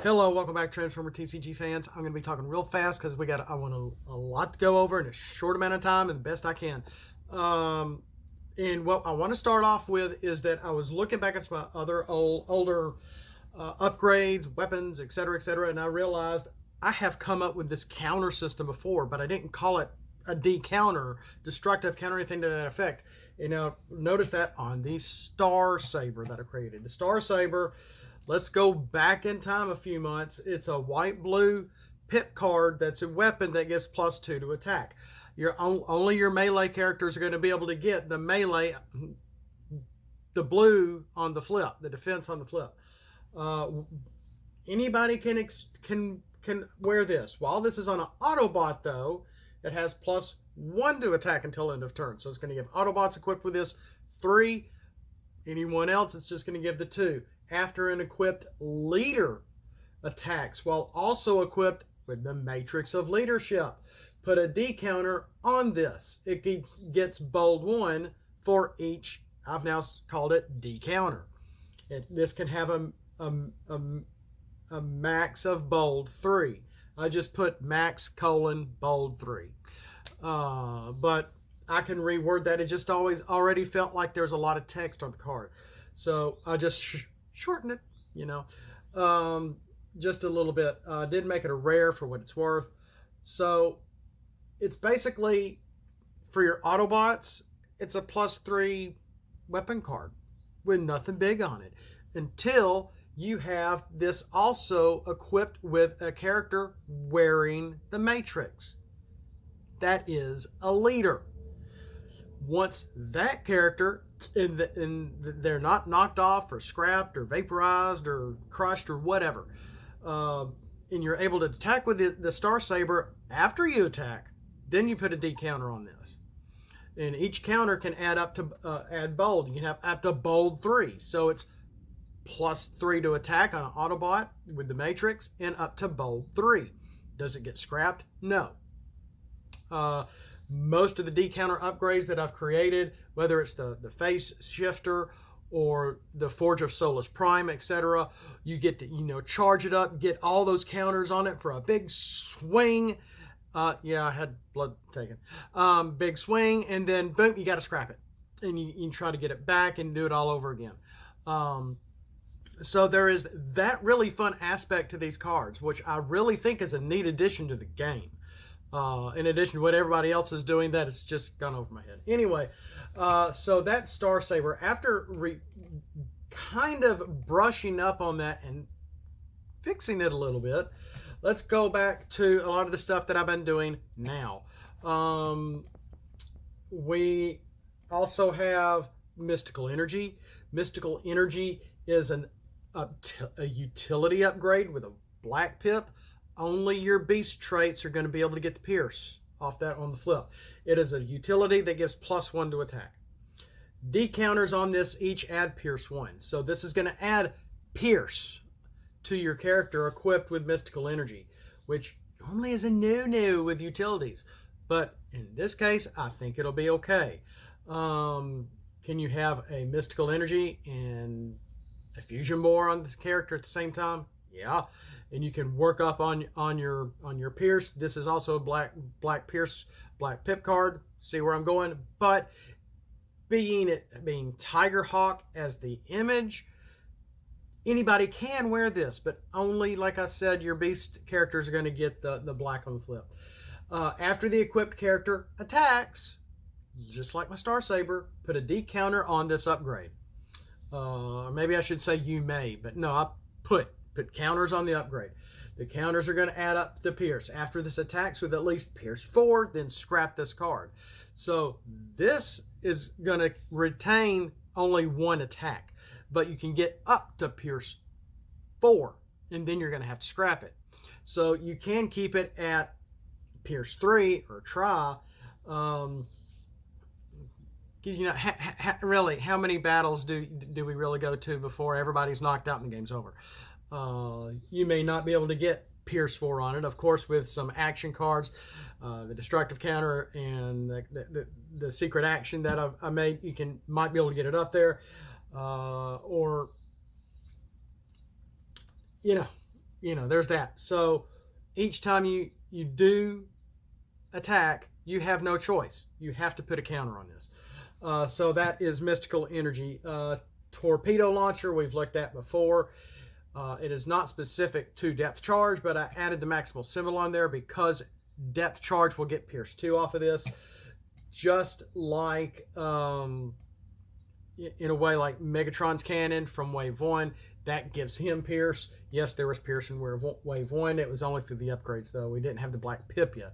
Hello, welcome back, Transformer TCG fans. I'm going to be talking real fast because I want a lot to go over in a short amount of time and the best I can. And what I want to start off with is that I was looking back at some other older upgrades, weapons, etc., and I realized I have come up with this counter system before, but I didn't call it a D-counter, destructive counter, anything to that effect. And now notice that on the Star Saber that I created. The Star Saber. Let's go back in time a few months. It's a white-blue pip card that's a weapon that gives +2 to attack. Only your melee characters are going to be able to get the melee, the blue on the flip, the defense on the flip. Anybody can wear this. While this is on an Autobot, though, it has +1 to attack until end of turn. So it's going to give Autobots equipped with this 3. Anyone else, it's just going to give the 2. After an equipped leader attacks while also equipped with the Matrix of Leadership. Put a D counter on this. It gets bold 1 for each. I've now called it D counter. This can have a max of bold 3. I just put max : bold 3. But I can reword that. It just already felt like there's a lot of text on the card. So I just shorten it, just a little bit. Did make it a rare for what it's worth. So it's basically, for your Autobots, it's a +3 weapon card with nothing big on it until you have this also equipped with a character wearing the Matrix. That is a leader. Once that character, they're not knocked off or scrapped or vaporized or crushed or whatever, and you're able to attack with the Star Saber, after you attack, then you put a D counter on this. And each counter can add up to add bold. You can have up to bold 3. So it's +3 to attack on an Autobot with the Matrix and up to bold 3. Does it get scrapped? No. Most of the D-counter upgrades that I've created, whether it's the Face Shifter or the Forge of Solus Prime, etc., you get to, charge it up, get all those counters on it for a big swing. Yeah, I had blood taken. Big swing, and then boom, you got to scrap it. And you try to get it back and do it all over again. So there is that really fun aspect to these cards, which I really think is a neat addition to the game. In addition to what everybody else is doing, that has just gone over my head. Anyway, so that Star Saber, after kind of brushing up on that and fixing it a little bit, let's go back to a lot of the stuff that I've been doing now. We also have Mystical Energy. Mystical Energy is a utility upgrade with a black pip. Only your beast traits are going to be able to get the Pierce off that on the flip. It is a utility that gives +1 to attack. D counters on this each add Pierce 1. So this is going to add Pierce to your character equipped with Mystical Energy, which normally is a no-no with utilities. But in this case, I think it'll be okay. Can you have a Mystical Energy and a Fusion Bore on this character at the same time? Yeah. And you can work up on your Pierce. This is also a black Pierce, black pip card. See where I'm going? But being Tiger Hawk as the image, anybody can wear this, but only, like I said, your beast characters are going to get the black on the flip. After the equipped character attacks, just like my Star Saber, put a D counter on this upgrade. Maybe I should say you may, but no, I put counters on the upgrade. The counters are going to add up the Pierce. After this attacks with at least Pierce 4, then scrap this card. So this is going to retain only 1 attack, but you can get up to Pierce 4, and then you're going to have to scrap it. So you can keep it at Pierce 3 or try. Because really, how many battles do we really go to before everybody's knocked out and the game's over? You may not be able to get Pierce 4 on it. Of course, with some action cards, the destructive counter and the secret action that I made, might be able to get it up there. Or there's that. So each time you do attack, you have no choice. You have to put a counter on this. So that is mystical energy. Torpedo Launcher we've looked at before. It is not specific to depth charge, but I added the maximal symbol on there because depth charge will get Pierce 2 off of this. Just like, in a way, like Megatron's cannon from Wave 1, that gives him Pierce. Yes, there was Pierce in Wave 1. It was only through the upgrades, though. We didn't have the Black Pip yet.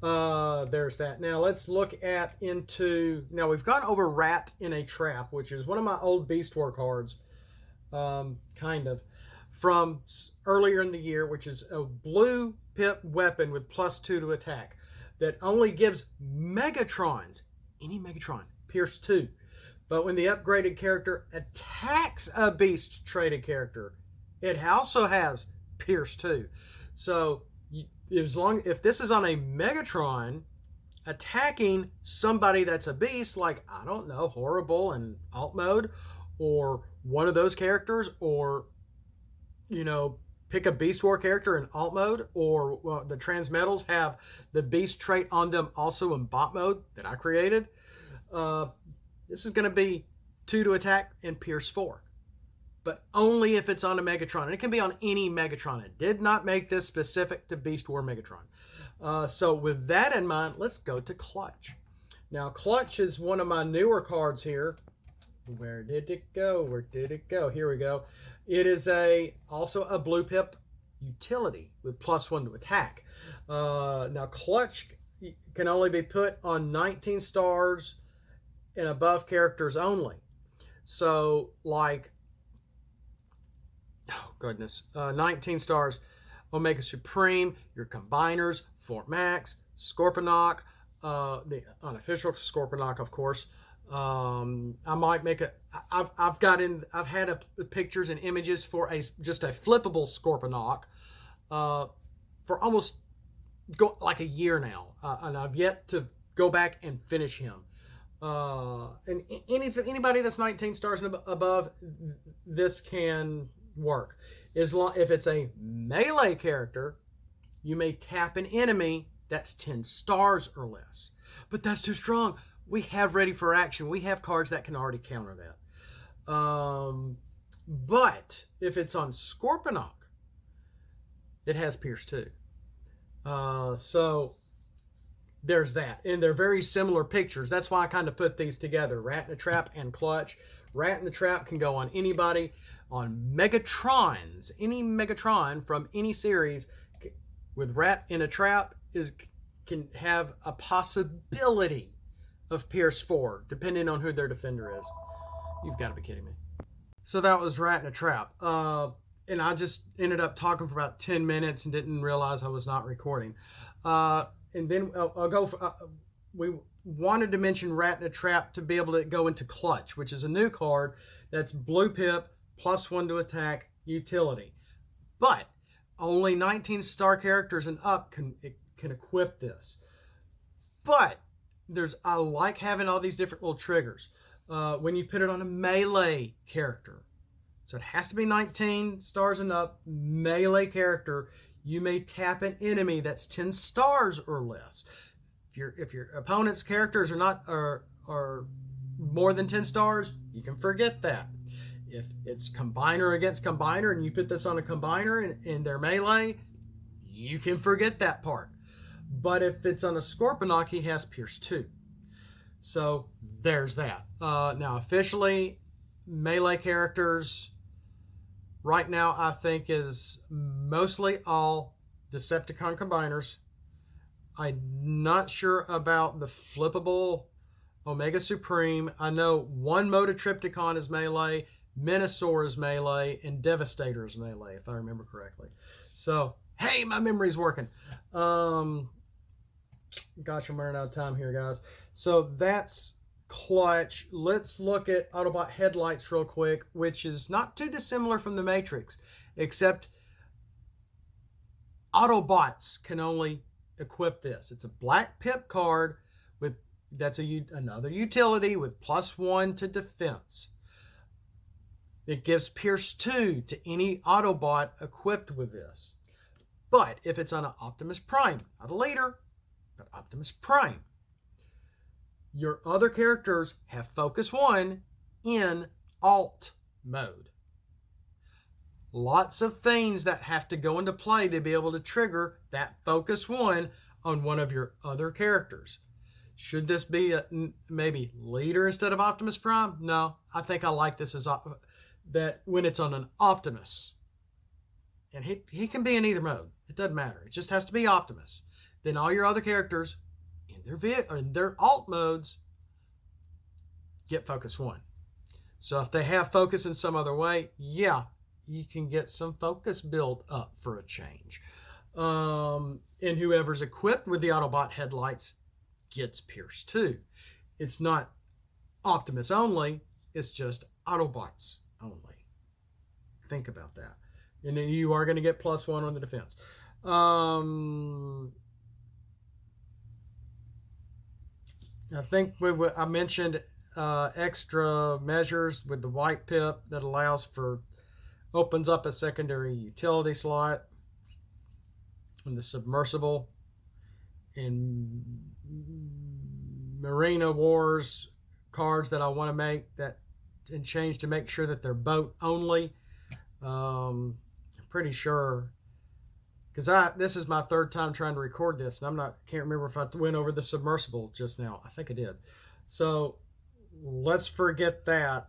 There's that. Now, let's look now we've gone over Rat in a Trap, which is one of my old Beast War cards, kind of, from earlier in the year, which is a blue Pip weapon with +2 to attack that only gives Megatrons, any Megatron, Pierce 2. But when the upgraded character attacks a Beast traded character, it also has Pierce 2. So if this is on a Megatron attacking somebody that's a Beast, like, I don't know, Horrible and Alt Mode, or one of those characters, or, pick a Beast War character in Alt Mode, or the Transmetals have the Beast trait on them also in Bot Mode that I created. This is going to be 2 to attack and Pierce 4. But only if it's on a Megatron. And it can be on any Megatron. It did not make this specific to Beast War Megatron. So with that in mind, let's go to Clutch. Now, Clutch is one of my newer cards here. Where did it go? Where did it go? Here we go. It is also a blue Pip utility with +1 to attack. Now, Clutch can only be put on 19 stars and above characters only. So, like, 19 stars, Omega Supreme, your Combiners, Fort Max, Scorponok, the unofficial Scorponok, of course. I might make I've had pictures and images for just a flippable Scorponok for almost like a year now, and I've yet to go back and finish him. And anybody that's 19 stars and above, this can work. If it's a melee character, you may tap an enemy that's 10 stars or less. But that's too strong. We have ready for action. We have cards that can already counter that. But if it's on Scorponok, it has Pierce 2. So there's that. And they're very similar pictures. That's why I kind of put these together. Rat in a Trap and Clutch. Rat in the Trap can go on anybody. On Megatrons, any Megatron from any series with Rat in a Trap can have a possibility of Pierce 4, depending on who their defender is. You've got to be kidding me. So that was Rat in a Trap. And I just ended up talking for about 10 minutes and didn't realize I was not recording. And then we wanted to mention Rat in a Trap to be able to go into Clutch, which is a new card that's blue Pip, +1 to attack, utility. But only 19 star characters and up can equip this. But I like having all these different little triggers. When you put it on a melee character, so it has to be 19 stars and up, melee character, you may tap an enemy that's 10 stars or less. If your opponent's characters are more than 10 stars, you can forget that. If it's Combiner against Combiner and you put this on a Combiner in their melee, you can forget that part. But if it's on a Scorponok, he has Pierce 2. So there's that. Now officially, melee characters right now I think is mostly all Decepticon Combiners. I'm not sure about the flippable Omega Supreme. I know one Mototripticon is melee, Minosaur is melee, and Devastator is melee, if I remember correctly. So, hey, my memory's working. Gosh, I'm running out of time here, guys. So that's Clutch. Let's look at Autobot Headlights real quick, which is not too dissimilar from the Matrix, except Autobots can only equip this. It's a black Pip card that's another utility with +1 to defense. It gives Pierce 2 to any Autobot equipped with this. But if it's on an Optimus Prime, not a leader, but Optimus Prime, your other characters have Focus 1 in alt mode. Lots of things that have to go into play to be able to trigger that Focus 1 on one of your other characters. Should this be maybe leader instead of Optimus Prime? No, I think I like this as that when it's on an Optimus. And he can be in either mode. It doesn't matter. It just has to be Optimus. Then all your other characters in their alt modes get Focus 1. So if they have focus in some other way, yeah, you can get some focus built up for a change. And whoever's equipped with the Autobot Headlights gets Pierce 2. It's not Optimus only, it's just Autobots only. Think about that. And then you are going to get +1 on the defense. I think I mentioned extra measures with the white pip that opens up a secondary utility slot in the submersible. In Marina Wars cards that I want to make and change to make sure that they're boat only. I'm pretty sure, because this is my third time trying to record this, and can't remember if I went over the submersible just now. I think I did. So let's forget that.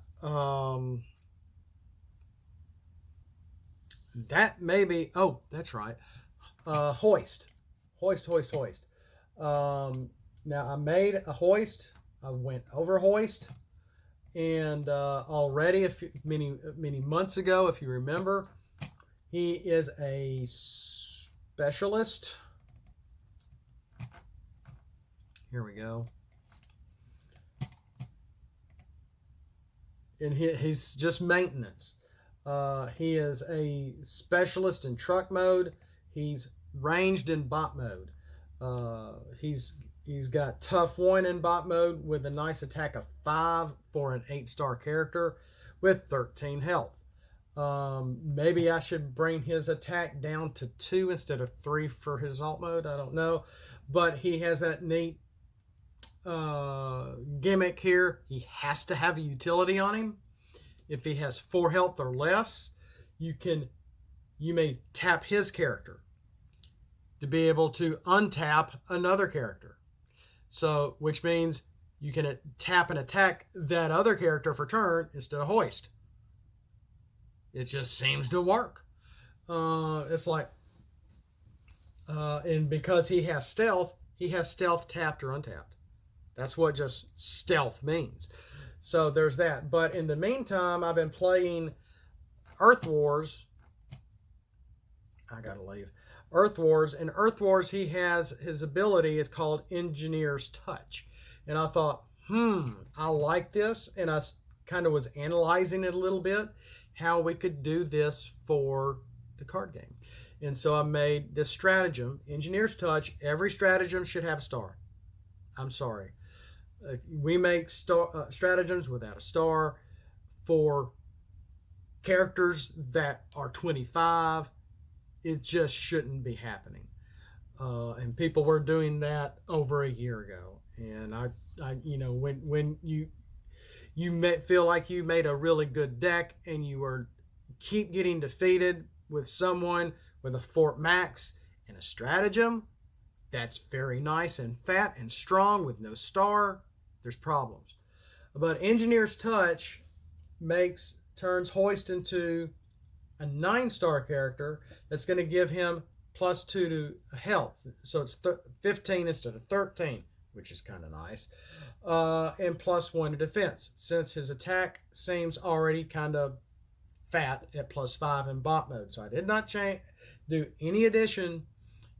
That may be. Oh, that's right. Hoist. Now I made a Hoist. I went over Hoist, and already many months ago, if you remember, he is a specialist. Here we go. And he's just maintenance. He is a specialist in truck mode. He's ranged in bot mode. He's got tough 1 in bot mode with a nice attack of 5 for an 8-star character with 13 health. Maybe I should bring his attack down to 2 instead of 3 for his alt mode. I don't know. But he has that neat gimmick here. He has to have a utility on him. If he has 4 health or less, you may tap his character to be able to untap another character. So, which means you can tap and attack that other character for turn instead of Hoist. It just seems to work. It's like, and because he has stealth tapped or untapped. That's what just stealth means. So there's that. But in the meantime, I've been playing Earth Wars. I gotta leave. Earth Wars. In Earth Wars, his ability is called Engineer's Touch. And I thought, I like this. And I kind of was analyzing it a little bit, how we could do this for the card game. And so I made this stratagem, Engineer's Touch. Every stratagem should have a star. I'm sorry. If we make stratagems without a star for characters that are 25, it just shouldn't be happening. And people were doing that over a year ago. And I when you feel like you made a really good deck and you keep getting defeated with someone with a Fort Max and a stratagem that's very nice and fat and strong with no star, there's problems. But Engineer's Touch turns Hoist into a 9-star character that's going to give him +2 to health. So it's 15 instead of 13, which is kind of nice. And +1 to defense, since his attack seems already kind of fat at +5 in bot mode. So I did not do any addition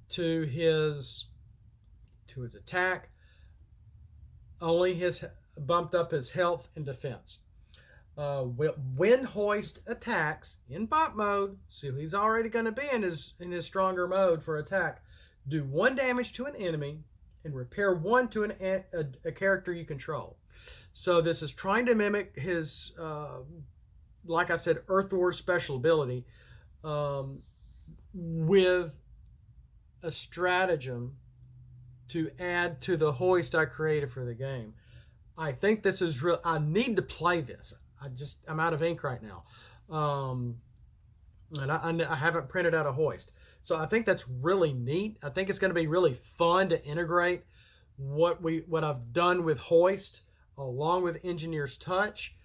to his attack. Only bumped up his health and defense. When Hoist attacks in bot mode, so he's already going to be in his stronger mode for attack, do 1 damage to an enemy and repair 1 to a character you control. So this is trying to mimic his like I said, Earth Wars special ability with a stratagem to add to the hoist I created for the game. I think this is real. I need to play this. I'm out of ink right now. And I haven't printed out a hoist. So I think that's really neat. I think it's going to be really fun to integrate what I've done with Hoist along with Engineer's Touch.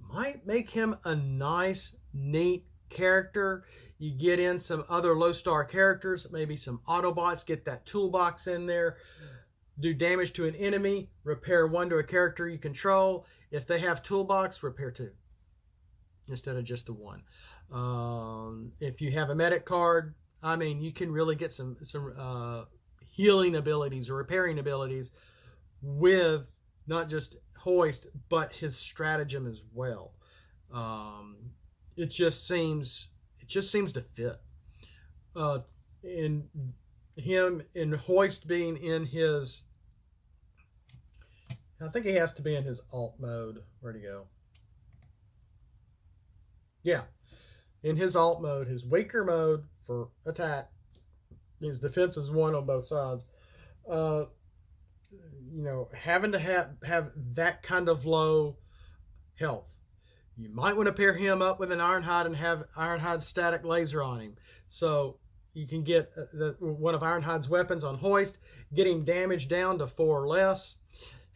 Might make him a nice, neat character. You get in some other low star characters, maybe some Autobots, get that toolbox in there, do damage to an enemy, repair 1 to a character you control. If they have toolbox, repair 2 instead of just the 1. If you have a medic card, I mean, you can really get some healing abilities or repairing abilities with not just Hoist, but his stratagem as well. It just seems to fit. In him in Hoist being in his, I think he has to be in his alt mode. Where'd he go? Yeah, in his alt mode, his weaker mode for attack, his defense is 1 on both sides. Having to have that kind of low health, you might want to pair him up with an Ironhide and have Ironhide static laser on him, so you can get one of Ironhide's weapons on Hoist, get him damage down to 4 or less,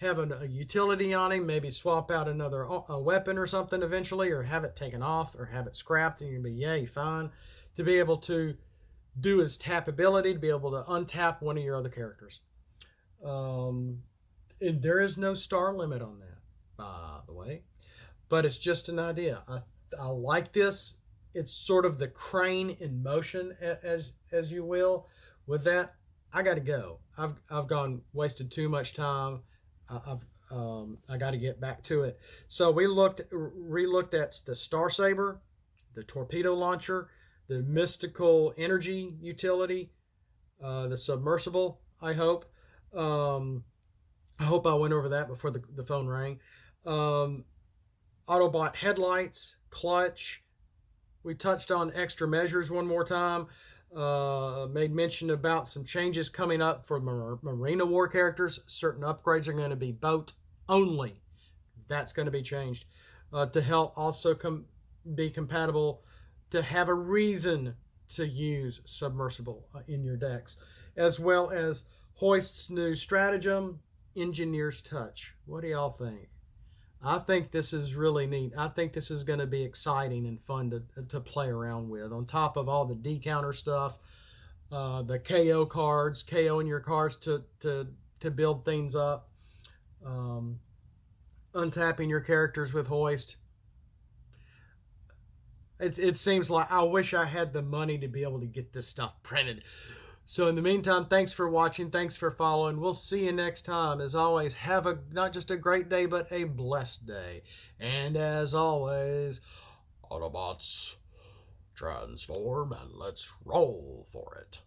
have a utility on him, maybe swap out another weapon or something eventually, or have it taken off, or have it scrapped, and you'll be yay fine to be able to do his tap ability, to be able to untap one of your other characters. And there is no star limit on that, by the way, but it's just an idea. I like this. It's sort of the crane in motion, as you will. With that, I got to go. I've wasted too much time. I got to get back to it. So we relooked at the Star Saber, the Torpedo Launcher, the Mystical Energy utility, the Submersible. I hope I went over that before the phone rang. Autobot Headlights, Clutch. We touched on extra measures one more time. Made mention about some changes coming up for Marina War characters. Certain upgrades are going to be boat only. That's going to be changed to help also be compatible, to have a reason to use Submersible in your decks, as well as Hoist's new stratagem, Engineer's Touch. What do y'all think? I think this is really neat. I think this is going to be exciting and fun to play around with. On top of all the decounter stuff, the KO cards, KOing your cards to build things up, untapping your characters with Hoist. It seems like I wish I had the money to be able to get this stuff printed. So in the meantime, thanks for watching. Thanks for following. We'll see you next time. As always, have not just a great day, but a blessed day. And as always, Autobots, transform and let's roll for it.